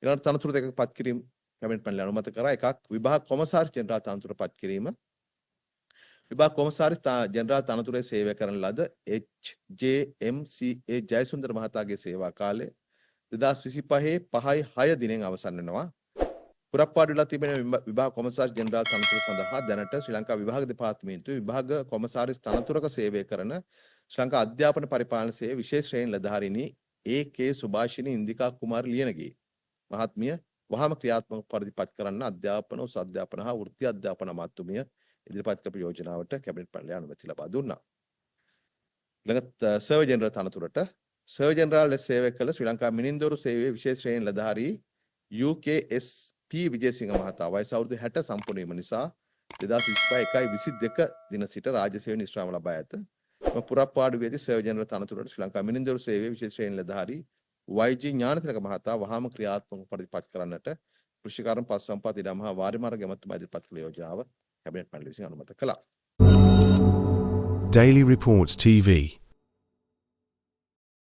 ඊළඟ තනතුරු දෙකක් පත් කිරීම කැබිනට් මණ්ඩලය අනුමත කරා. එකක් විභාග කොමසාරිස් ජෙනරාල් තනතුර පත් කිරීම. විභාග කොමසාරිස් ජෙනරාල් තනතුරේ සේවය කරන ලද HJMCA ජයසුන්දර මහතාගේ සේවා කාලය 2025 5/6 දිනෙන් අවසන් වෙනවා. පුරප්පාඩු වෙලා තිබෙන විභාග කොමසාරිස් ජෙනරාල් තනතුර සඳහා දැනට ශ්‍රී ලංකා විභාග දෙපාර්තමේන්තුවේ විභාග කොමසාරිස් තනතුරක සේවය කරන ශ්‍රී ලංකා අධ්‍යාපන පරිපාලන සේවයේ විශේෂ ශ්‍රේණි නිලධාරිනී AK සුභාෂිනී ඉන්දිකා කුමාර ලියනගේ මහත්මිය වහාම ක්‍රියාත්මක පරිදි පත් කරන්න අධ්‍යාපන උසස් අධ්‍යාපන හා වෘත්ති අධ්‍යාපන අමාත්‍යාංශය ඉදිරිපත් කරපු යෝජනාවට කැබිනට් මණ්ඩලය අනුමැතිය ලබා දුන්නා. ඊළඟට සර්වර් ජෙනරල් තනතුරට සර්වර් ජෙනරල් ලෙස සේවය කළ ශ්‍රී ලංකා මිනින්දොරු සේවයේ විශේෂ ශ්‍රේණි නිලධාරී UKSP විජේසිංහ මහතා වයස අවුරුදු 60 සම්පූර්ණ වීම නිසා 2025 1/22 දින සිට රාජ්‍ය සේවය නිෂ්ක්‍රාම ලබා ඇත. පුරප්පාඩුවේදී සර්වර් ජෙනරල් තනතුරට ශ්‍රී ලංකා මිනින්දොරු සේවයේ විශේෂ ශ්‍රේණි නිලධාරී YG ඥානතිලක මහතා වහාම ක්‍රියාත්මක පරිදිපත් කරන්නට කෘෂිකාර්ම පස් සම්පත් ඉඩම් හා වාරි මාර්ග ඇමතුමා ඉදිරිපත් කළ යෝජනාව කැබිනට් මණ්ඩලය විසින් අනුමත කළා. Daily Reports TV